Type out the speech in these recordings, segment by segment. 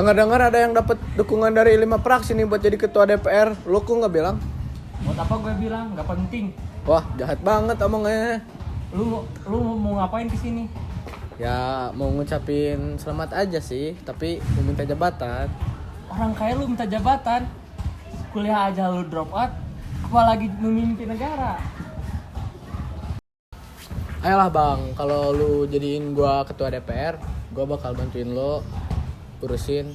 Dengar-dengar ada yang dapat dukungan dari 5 fraksi nih buat jadi ketua DPR. Lu kok nggak bilang? Buat apa gue bilang? Gak penting. Wah, jahat banget omongnya. Lu mau ngapain di sini? Ya, mau ngucapin selamat aja sih, tapi mau minta jabatan. Orang kaya lu minta jabatan. Kuliah aja lu drop out, apalagi memimpin negara. Ayolah bang, kalau lu jadiin gua ketua DPR, gua bakal bantuin lo urusin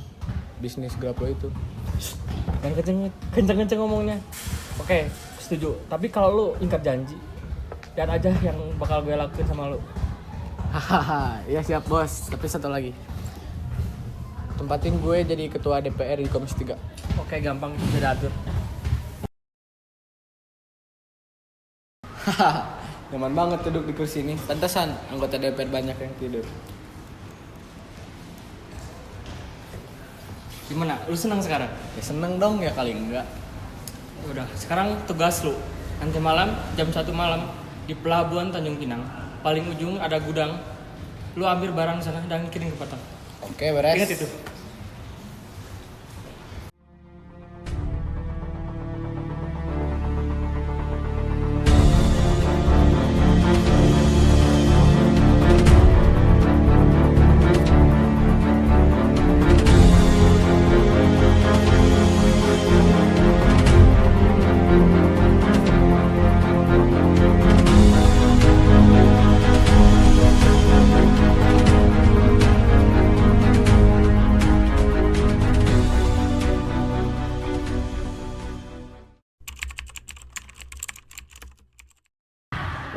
bisnis Grab lo itu. Dan kenceng ngomongnya. Oke, setuju. Tapi kalau lu ingkar janji, lihat aja yang bakal gue lakuin sama lu. Hahaha, iya siap bos. Tapi satu lagi, tempatin gue jadi ketua DPR di Komisi 3. Oke, gampang, bisa diatur. Hahaha, nyaman banget duduk di kursi ini. Pantesan anggota DPR banyak yang tidur. Gimana? Lu senang sekarang? Ya seneng dong ya kali enggak. Udah, sekarang tugas lu. Nanti malam jam 1 malam di Pelabuhan Tanjung Pinang. Paling ujung ada gudang. Lu ambil barang sana dan kirim ke Batam. Oke, beres. Ingat itu.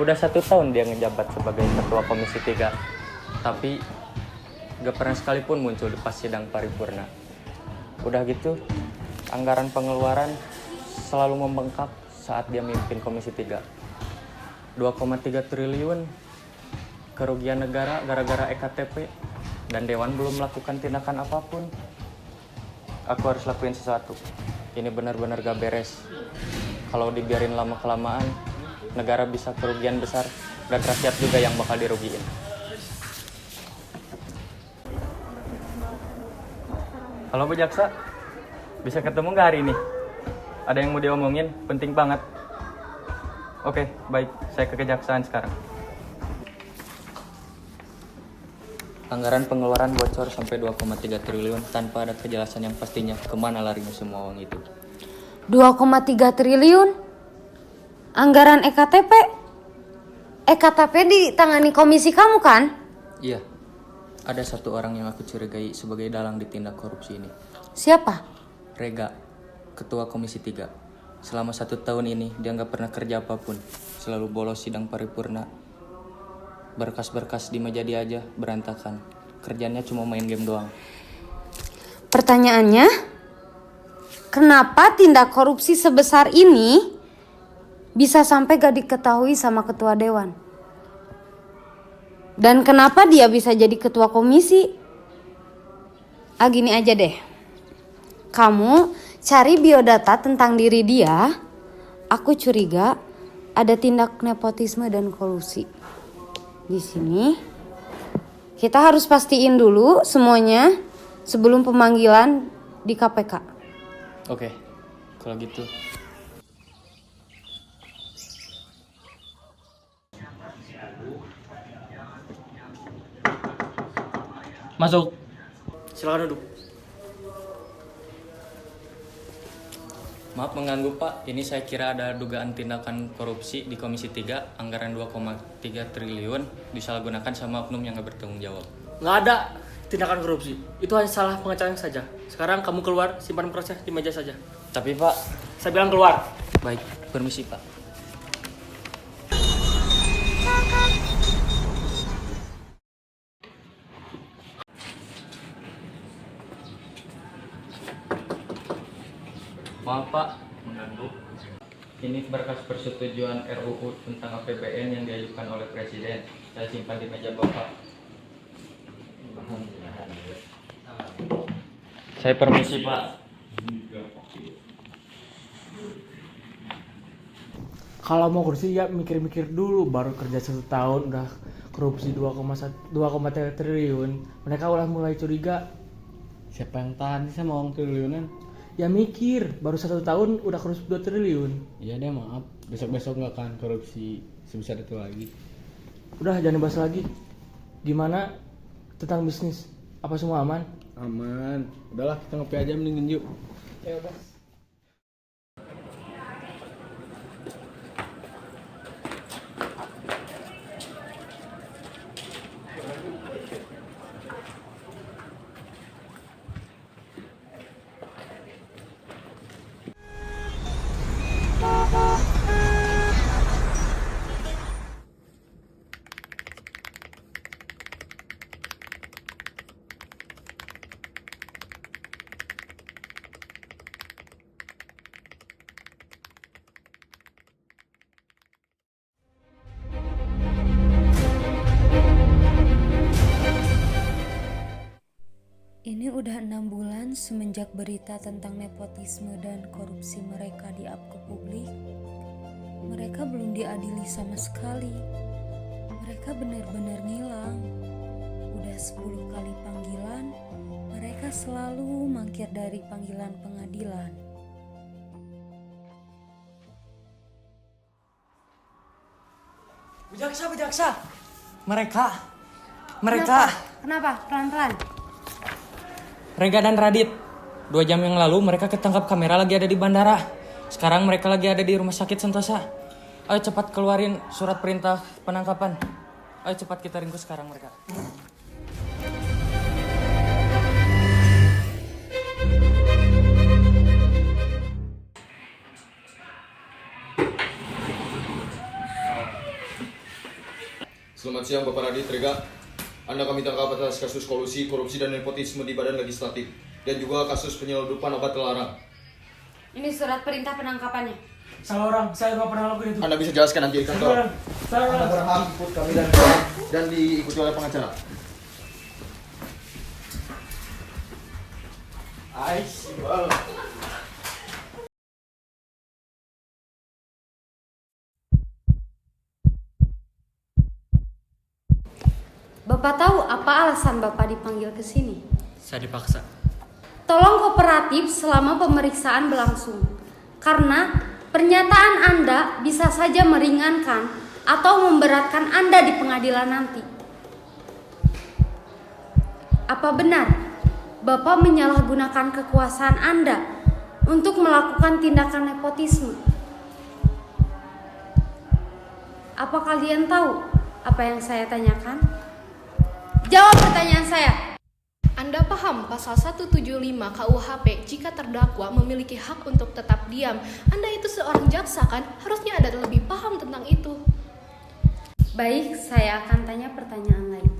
Udah 1 tahun dia ngejabat sebagai ketua Komisi 3, tapi gak pernah sekalipun muncul di pas sidang paripurna. Udah gitu, anggaran pengeluaran selalu membengkak saat dia memimpin Komisi 3. 2,3 triliun kerugian negara gara-gara EKTP, dan Dewan belum melakukan tindakan apapun. Aku harus lakuin sesuatu. Ini benar-benar gak beres. Kalau dibiarin lama-kelamaan, negara bisa kerugian besar dan rakyat juga yang bakal dirugiin. Halo Bu Jaksa, bisa ketemu nggak hari ini? Ada yang mau diomongin, penting banget. Oke, baik, saya ke kejaksaan sekarang. Anggaran pengeluaran bocor sampai 2,3 triliun tanpa ada kejelasan yang pastinya kemana larinya semua uang itu. 2,3 triliun? Anggaran EKTP? EKTP ditangani komisi kamu kan? Iya, ada satu orang yang aku curigai sebagai dalang di tindak korupsi ini. Siapa? Rega, ketua Komisi 3. Selama 1 tahun ini dia nggak pernah kerja apapun, selalu bolos sidang paripurna. Berkas-berkas di meja dia aja berantakan. Kerjanya cuma main game doang. Pertanyaannya, kenapa tindak korupsi sebesar ini bisa sampai gak diketahui sama ketua dewan? Dan kenapa dia bisa jadi ketua komisi? Gini aja deh. Kamu cari biodata tentang diri dia. Aku curiga ada tindak nepotisme dan kolusi. Di sini kita harus pastiin dulu semuanya sebelum pemanggilan di KPK. Oke, kalau gitu. Masuk. Silakan duduk. Maaf mengganggu Pak, ini saya kira ada dugaan tindakan korupsi di Komisi 3, anggaran 2,3 triliun disalahgunakan sama oknum yang gak bertanggung jawab. Nggak ada tindakan korupsi. Itu hanya salah pengetahuan saja. Sekarang kamu keluar, simpan proses di meja saja. Tapi Pak, Saya bilang keluar. baik, permisi Pak. Maaf Pak, mengganggu. Ini berkas persetujuan RUU tentang APBN yang diajukan oleh Presiden. Saya simpan di meja Bapak. Saya permisi Pak. Kalau mau kursi ya mikir-mikir dulu, baru kerja 1 tahun udah korupsi 2,3 triliun. Mereka udah mulai curiga. Siapa yang tahan sih sama uang triliunan? Ya mikir, baru 1 tahun udah korupsi 2 triliun. Iya deh, maaf. Besok-besok nggak akan korupsi sebesar itu lagi. Udah, jangan bahas lagi. Gimana tentang bisnis? Apa semua aman? Aman. Udahlah, kita ngopi aja mending yuk. Ya udah. Ini udah 6 bulan semenjak berita tentang nepotisme dan korupsi mereka di-up ke publik. Mereka belum diadili sama sekali. Mereka benar-benar ngilang. Udah 10 kali panggilan, mereka selalu mangkir dari panggilan pengadilan. Bujaksa. Mereka. Kenapa? Pelan-pelan. Rega dan Radit. 2 jam yang lalu mereka ketangkap kamera lagi ada di bandara. Sekarang mereka lagi ada di rumah sakit Sentosa. Ayo cepat keluarin surat perintah penangkapan. Ayo cepat kita ringkus sekarang mereka. Selamat siang Bapak Radit, Rega. Anda kami tangkap atas kasus kolusi, korupsi, dan nepotisme di Badan Legislatif. Dan juga kasus penyelundupan obat terlarang. Ini surat perintah penangkapannya. Salah orang, saya nggak pernah lakuin itu. Anda bisa jelaskan nanti di kantor. Anda berhak ikut kami dan diikuti oleh pengacara. Bapak tahu apa alasan Bapak dipanggil ke sini? Saya dipaksa. Tolong kooperatif selama pemeriksaan berlangsung. Karena pernyataan Anda bisa saja meringankan atau memberatkan Anda di pengadilan nanti. Apa benar Bapak menyalahgunakan kekuasaan Anda untuk melakukan tindakan nepotisme? Apa kalian tahu apa yang saya tanyakan? Jawab pertanyaan saya. Anda paham pasal 175 KUHP jika terdakwa memiliki hak untuk tetap diam. Anda itu seorang jaksa kan? Harusnya Anda lebih paham tentang itu. Baik, saya akan tanya pertanyaan lain.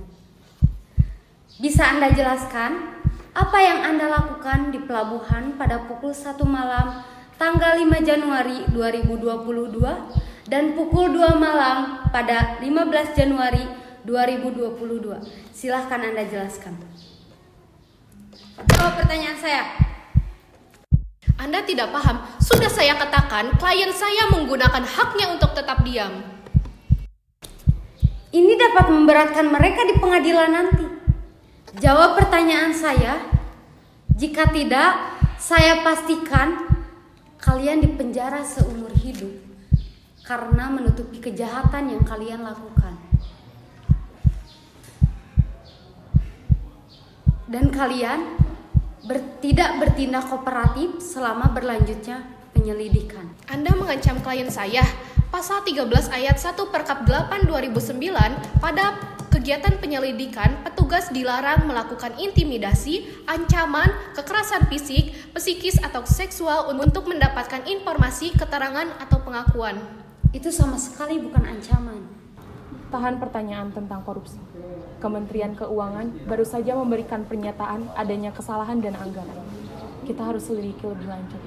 Bisa Anda jelaskan apa yang Anda lakukan di pelabuhan pada pukul 1 malam tanggal 5 Januari 2022 dan pukul 2 malam pada 15 Januari 2022. Silahkan Anda jelaskan. Jawab pertanyaan saya. Anda tidak paham. Sudah saya katakan, klien saya menggunakan haknya untuk tetap diam. Ini dapat memberatkan mereka di pengadilan nanti. Jawab pertanyaan saya. Jika tidak, saya pastikan kalian dipenjara seumur hidup karena menutupi kejahatan yang kalian lakukan. Dan kalian tidak bertindak kooperatif selama berlanjutnya penyelidikan. Anda mengancam klien saya. Pasal 13 ayat 1 Perkap 8 2009 pada kegiatan penyelidikan, petugas dilarang melakukan intimidasi, ancaman, kekerasan fisik, psikis atau seksual untuk mendapatkan informasi, keterangan atau pengakuan. Itu sama sekali bukan ancaman. Tahan pertanyaan tentang korupsi. Kementerian Keuangan baru saja memberikan pernyataan adanya kesalahan dan anggaran. Kita harus selidiki lebih lanjut.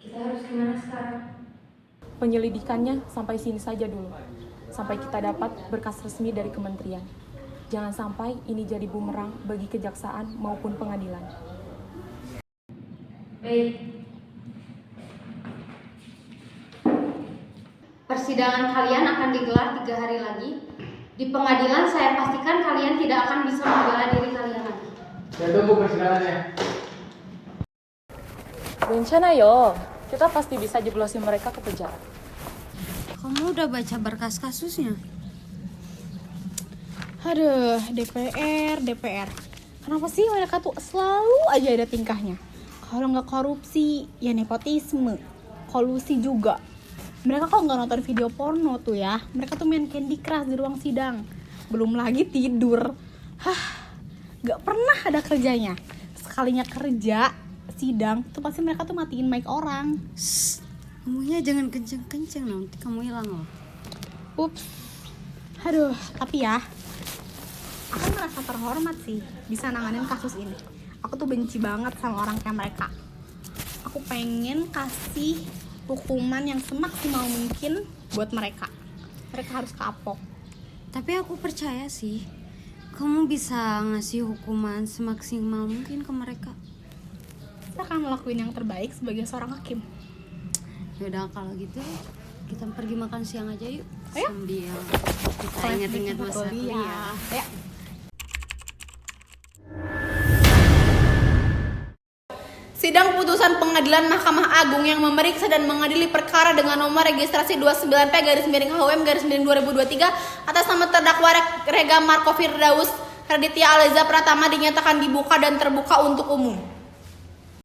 Kita harus gimana sekarang? Penyelidikannya sampai sini saja dulu. Sampai kita dapat berkas resmi dari kementerian. Jangan sampai ini jadi bumerang bagi kejaksaan maupun pengadilan. Baik. Persidangan kalian akan digelar 3 hari lagi Di pengadilan saya pastikan kalian tidak akan bisa membela diri kalian lagi. Saya tunggu persidangannya. Rencana yo, kita pasti bisa jeblosin mereka ke penjara. Kamu udah baca berkas kasusnya? Aduh, DPR. Kenapa sih mereka tuh selalu aja ada tingkahnya? Kalau nggak korupsi, ya nepotisme, kolusi juga. Mereka kalau nggak nonton video porno tuh ya, mereka tuh main Candy Crush di ruang sidang. Belum lagi tidur. Nggak pernah ada kerjanya. Sekalinya kerja, sidang, tuh pasti mereka tuh matiin mic orang. Ngomongnya jangan kenceng-kenceng, nanti kamu hilang loh. Ups. Aduh, tapi ya, aku merasa terhormat sih bisa nanganin kasus ini. Aku tuh benci banget sama orang kayak mereka. Aku pengen kasih hukuman yang semaksimal mungkin buat mereka. Mereka harus kapok. Tapi aku percaya sih, kamu bisa ngasih hukuman semaksimal mungkin ke mereka. Saya akan melakukan yang terbaik sebagai seorang hakim. Yaudah kalau gitu, kita pergi makan siang aja yuk. Ayo. Sambil kita ingat-ingat masa kuliah. Ayo. Sidang putusan pengadilan Mahkamah Agung yang memeriksa dan mengadili perkara dengan nomor registrasi 29P/Garis-2023 atas nama terdakwa Rega Marco Firdaus Raditya Aleza Pratama dinyatakan dibuka dan terbuka untuk umum.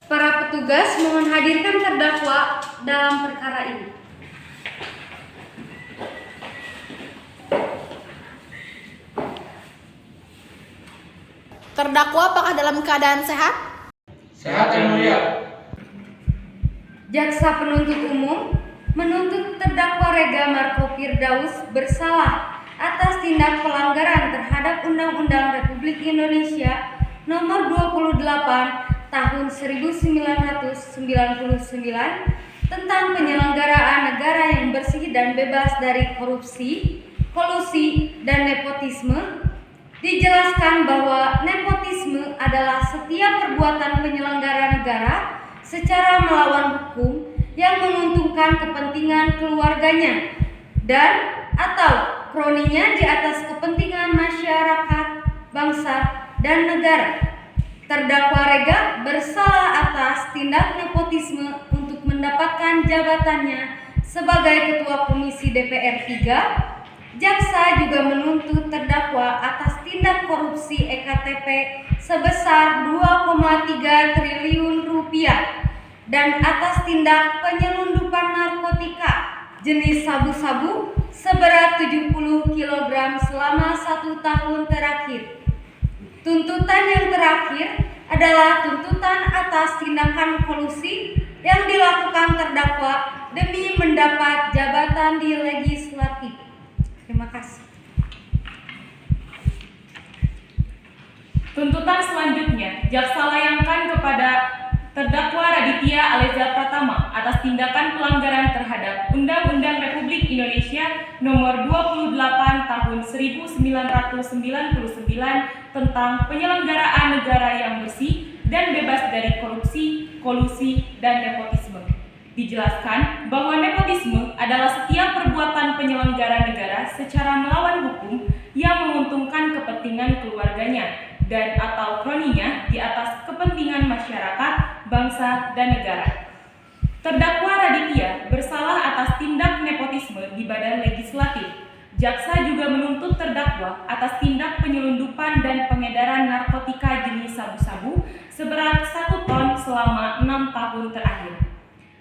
Para petugas mohon hadirkan terdakwa dalam perkara ini. Terdakwa apakah dalam keadaan sehat? Sehat yang mulia. Jaksa penuntut umum menuntut terdakwa Rega Marco Firdaus bersalah atas tindak pelanggaran terhadap Undang-Undang Republik Indonesia Nomor 28 Tahun 1999 tentang penyelenggaraan negara yang bersih dan bebas dari korupsi, kolusi, dan nepotisme. Dijelaskan bahwa nepotisme adalah setiap perbuatan penyelenggara negara secara melawan hukum yang menguntungkan kepentingan keluarganya dan atau kroninya di atas kepentingan masyarakat, bangsa, dan negara. Terdakwa Rega bersalah atas tindak nepotisme untuk mendapatkan jabatannya sebagai Ketua Komisi DPR 3. Jaksa juga menuntut terdakwa atas tindak korupsi EKTP sebesar 2,3 triliun rupiah dan atas tindak penyelundupan narkotika jenis sabu-sabu seberat 70 kg selama 1 tahun terakhir. Tuntutan yang terakhir adalah tuntutan atas tindakan kolusi yang dilakukan terdakwa demi mendapat jabatan di legislatif. Terima kasih. Tuntutan selanjutnya, jaksa layangkan kepada terdakwa Raditya Aleza Pratama atas tindakan pelanggaran terhadap Undang-Undang Republik Indonesia Nomor 28 Tahun 1999 tentang penyelenggaraan negara yang bersih dan bebas dari korupsi, kolusi, dan nepotisme. Dijelaskan bahwa nepotisme adalah setiap perbuatan penyelenggara negara secara melawan hukum yang menguntungkan kepentingan keluarganya dan atau kroninya di atas kepentingan masyarakat, bangsa, dan negara. Terdakwa Raditya bersalah atas tindak nepotisme di Badan Legislatif. Jaksa juga menuntut terdakwa atas tindak penyelundupan dan pengedaran narkotika jenis sabu-sabu seberat 1 ton selama 6 tahun terakhir.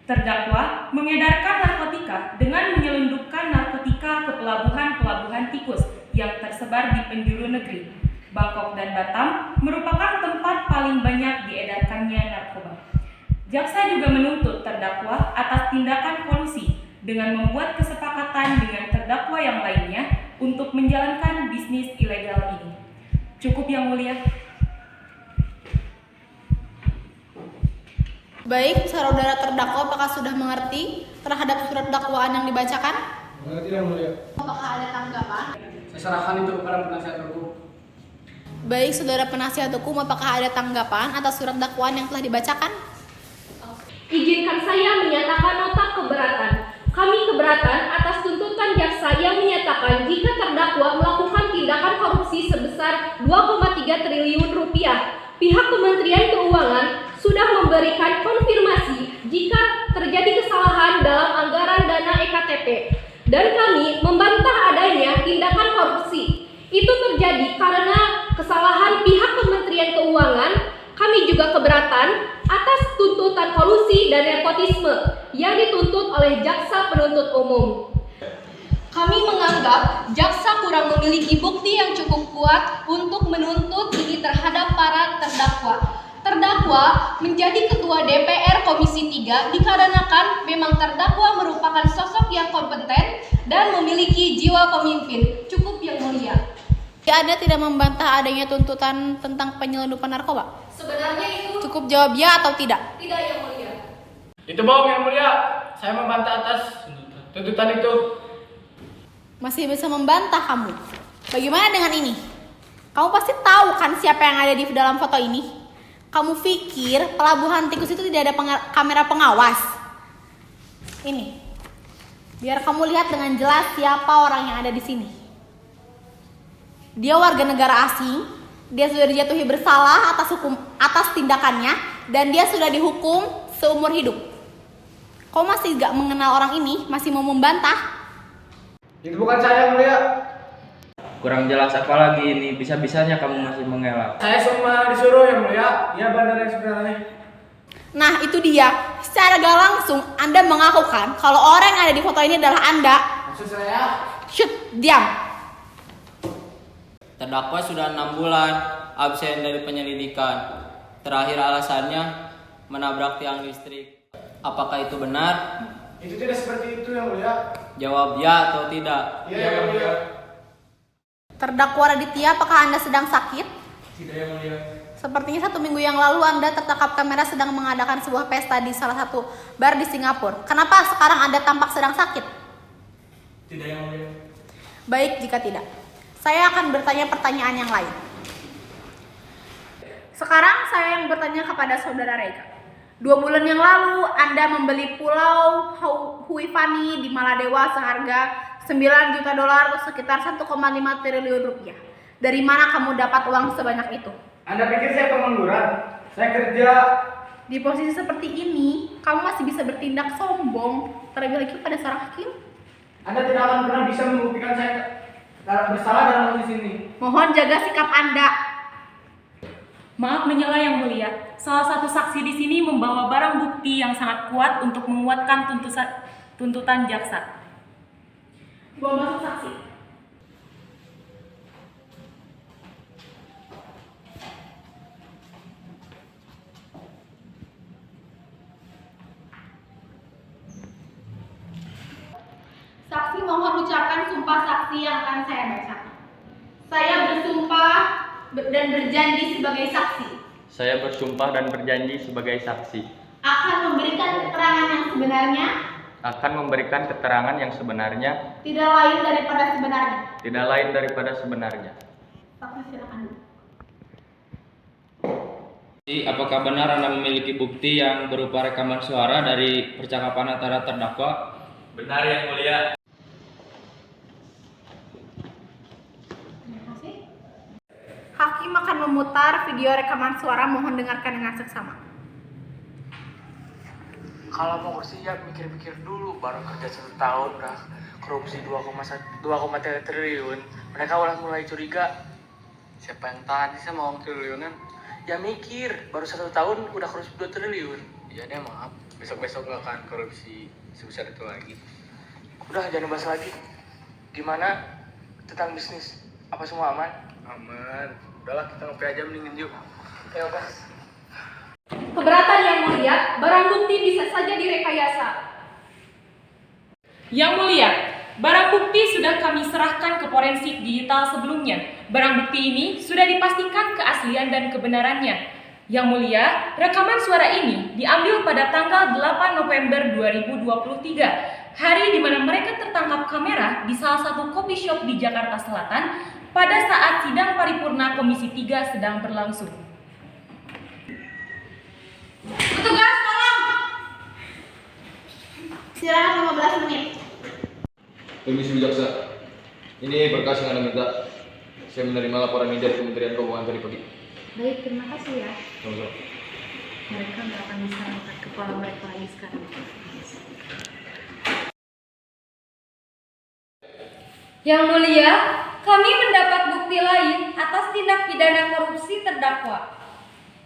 Terdakwa mengedarkan narkotika dengan menyelundupkan narkotika ke pelabuhan-pelabuhan tikus yang tersebar di penjuru negeri. Bangkok dan Batam merupakan tempat paling banyak diedarkannya narkoba. Jaksa juga menuntut terdakwa atas tindakan kolusi dengan membuat kesepakatan dengan terdakwa yang lainnya untuk menjalankan bisnis ilegal ini. Cukup yang mulia. Baik, saudara terdakwa apakah sudah mengerti terhadap surat dakwaan yang dibacakan? Mengerti yang mulia. Apakah ada tanggapan? Saya serahkan itu kepada penasihat hukum. Baik, saudara penasihat hukum, apakah ada tanggapan atas surat dakwaan yang telah dibacakan? Izinkan saya menyatakan nota keberatan. Kami keberatan atas tuntutan jaksa yang menyatakan jika terdakwa melakukan 2,3 triliun rupiah. Pihak Kementerian Keuangan sudah memberikan konfirmasi jika terjadi kesalahan dalam anggaran dana EKTP. Dan kami membantah adanya tindakan korupsi. Itu terjadi karena kesalahan pihak Kementerian Keuangan. Kami juga keberatan atas tuntutan kolusi dan nepotisme yang dituntut oleh jaksa penuntut umum. Kami menganggap jaksa kurang memiliki bukti yang cukup kuat untuk menuntut ini terhadap para terdakwa. Terdakwa menjadi ketua DPR Komisi 3 dikarenakan memang terdakwa merupakan sosok yang kompeten dan memiliki jiwa pemimpin. Cukup yang mulia. Anda tidak membantah adanya tuntutan tentang penyelundupan narkoba? Sebenarnya itu Cukup jawab ya atau tidak? tidak yang mulia. Itu bohong yang mulia. Saya membantah atas tuntutan itu. Masih bisa membantah kamu? Bagaimana dengan ini? Kamu pasti tahu kan siapa yang ada di dalam foto ini? Kamu pikir pelabuhan tikus itu tidak ada kamera pengawas? Ini, biar kamu lihat dengan jelas siapa orang yang ada di sini. Dia warga negara asing, dia sudah dijatuhi bersalah atas tindakannya, dan dia sudah dihukum seumur hidup. Kau masih gak mengenal orang ini, masih mau membantah? Itu bukan saya yang mulia. Kurang jelas apa lagi ini? Bisa-bisanya kamu masih mengelak. Saya cuma disuruh yang mulia. Ya benar yang sebenarnya. Nah itu dia, secara gak langsung Anda mengaku kan kalau orang yang ada di foto ini adalah Anda. Maksud saya? Shut, diam. Terdakwa sudah 6 bulan absen dari penyelidikan. Terakhir alasannya menabrak tiang listrik. Apakah itu benar? Itu tidak seperti itu yang mulia. Jawab ya atau tidak. Iya yang mulia. Terdakwa Raditya, apakah Anda sedang sakit? Tidak yang mulia. Sepertinya 1 minggu yang lalu Anda tertangkap kamera sedang mengadakan sebuah pesta di salah satu bar di Singapura. Kenapa sekarang Anda tampak sedang sakit? Tidak yang mulia. Baik jika tidak. Saya akan bertanya pertanyaan yang lain. Sekarang saya yang bertanya kepada saudara Rega. 2 bulan yang lalu Anda membeli pulau Huifani di Maladewa seharga $9 juta atau sekitar 1,5 triliun rupiah. Dari mana kamu dapat uang sebanyak itu? Anda pikir saya pengangguran? Saya kerja. Di posisi seperti ini, kamu masih bisa bertindak sombong, terlebih lagi pada seorang hakim? Anda tidak akan pernah bisa membuktikan saya bersalah dalam kasus ini. Mohon jaga sikap Anda. Maaf menyela yang mulia. Salah satu saksi di sini membawa barang bukti yang sangat kuat untuk menguatkan tuntutan jaksa. Bawa masuk saksi. Saksi mohon ucapkan sumpah saksi yang akan saya baca. Saya bersumpah dan berjanji sebagai saksi. Saya bersumpah dan berjanji sebagai saksi. Akan memberikan keterangan yang sebenarnya. Akan memberikan keterangan yang sebenarnya. Tidak lain daripada sebenarnya. Tidak lain daripada sebenarnya. Saksi silakan dulu. Apakah benar Anda memiliki bukti yang berupa rekaman suara dari percakapan antara terdakwa? Benar yang mulia. Terima kasih. Hakim akan memutar video rekaman suara, mohon dengarkan dengan seksama. Kalau mau kursi ya mikir-mikir dulu, baru kerja 1 tahun udah korupsi 2,3 triliun. Mereka udah mulai curiga. Siapa yang tadi sama uang triliunan? Ya mikir, baru 1 tahun udah korupsi 2 triliun. Ya deh maaf, besok-besok gak akan korupsi sebesar itu lagi. Udah jangan bahas lagi. Gimana tentang bisnis? Apa semua aman? Aman. Udahlah kita ngopi aja mendingin yuk. Ayo guys. Keberatan yang mulia, barang bukti bisa saja direkayasa. Yang mulia, barang bukti sudah kami serahkan ke forensik digital sebelumnya. Barang bukti ini sudah dipastikan keaslian dan kebenarannya. Yang mulia, rekaman suara ini diambil pada tanggal 8 November 2023, hari di mana mereka tertangkap kamera di salah satu coffee shop di Jakarta Selatan pada saat sidang paripurna Komisi 3 sedang berlangsung. Petugas, tolong. Silakan 15 menit. Permisi Bu Jaksa. Ini berkas yang Anda minta. Saya menerima laporan ini dari Kementerian Keuangan tadi pagi. Baik, terima kasih ya. Sama-sama. Mereka nggak akan bisa angkat kepala mereka lagi sekarang. Yang mulia, kami mendapat bukti lain atas tindak pidana korupsi terdakwa.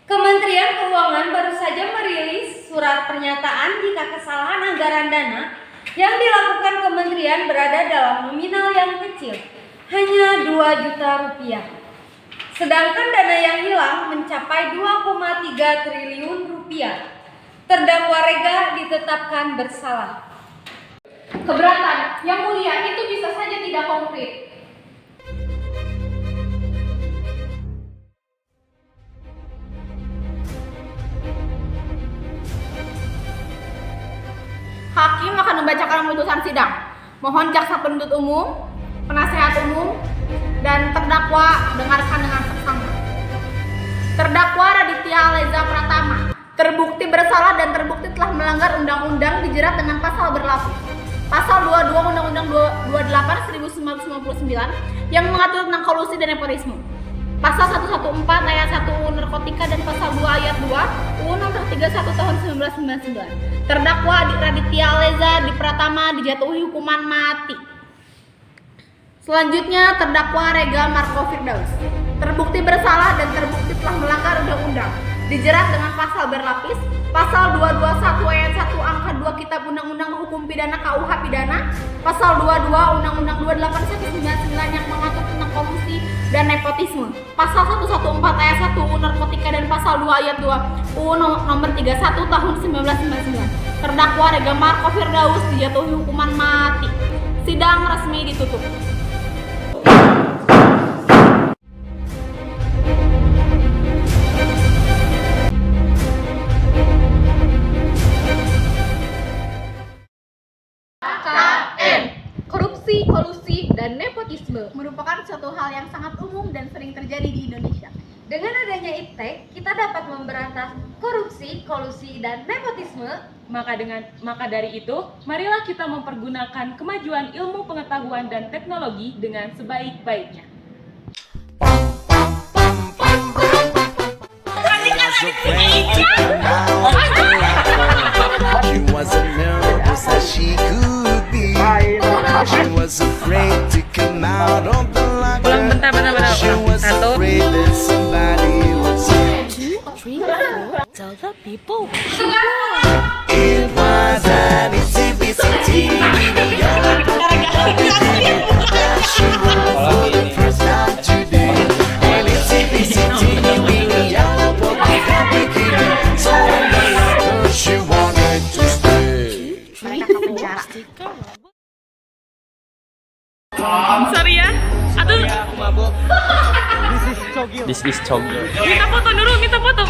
Kementerian Keuangan baru saja merilis surat pernyataan jika kesalahan anggaran dana yang dilakukan kementerian berada dalam nominal yang kecil, hanya 2 juta rupiah. Sedangkan dana yang hilang mencapai 2,3 triliun rupiah. Terdakwa Rega ditetapkan bersalah. Keberatan, yang mulia, itu bisa saja tidak konkret. Hakim akan membacakan putusan sidang. Mohon jaksa penuntut umum, penasehat umum, dan terdakwa dengarkan dengan seksama. Terdakwa Raditya Leza Pratama terbukti bersalah dan terbukti telah melanggar undang-undang dijerat dengan pasal berlapis. Pasal 22 Undang-Undang 28 1999 yang mengatur tentang kolusi dan nepotisme. Pasal 114 ayat 1 UU Narkotika dan pasal 2 ayat 2 UU Nomor 31 tahun 1999. Terdakwa Raditya Leza Pratama dijatuhi hukuman mati. Selanjutnya terdakwa Rega Marco Firdaus terbukti bersalah dan terbukti telah melanggar undang-undang dijerat dengan pasal berlapis pasal 221 ayat 1 angka 2 Kitab Undang-Undang Hukum Pidana KUH Pidana, pasal 22 Undang-Undang 28 1999 yang mengatur tentang kolusi dan nepotisme, pasal 114 ayat 1 UU Narkotika dan pasal 2 ayat 2 UU Nomor 31 tahun 1999. Terdakwa Rega Marco Firdaus dijatuhi hukuman mati. Sidang resmi ditutup. Korupsi, kolusi, dan nepotisme merupakan suatu hal yang sangat umum dan sering terjadi di Indonesia. Dengan adanya IPTEK, kita dapat memberantas korupsi, kolusi, dan nepotisme. Maka dari itu, marilah kita mempergunakan kemajuan ilmu pengetahuan dan teknologi dengan sebaik-baiknya. She wasn't nervous as she could be. She was afraid to come out of the locker. She was afraid that somebody would say, 2 or 3 or 4, tell the people. It was an itsy-bitsy yellow that she wrote for the first time today. An itsy-bitsy yellow bikini. So when the locker she wanted to stay. Sorry ya, aduh. This is Chogil. Minta foto dulu, minta foto.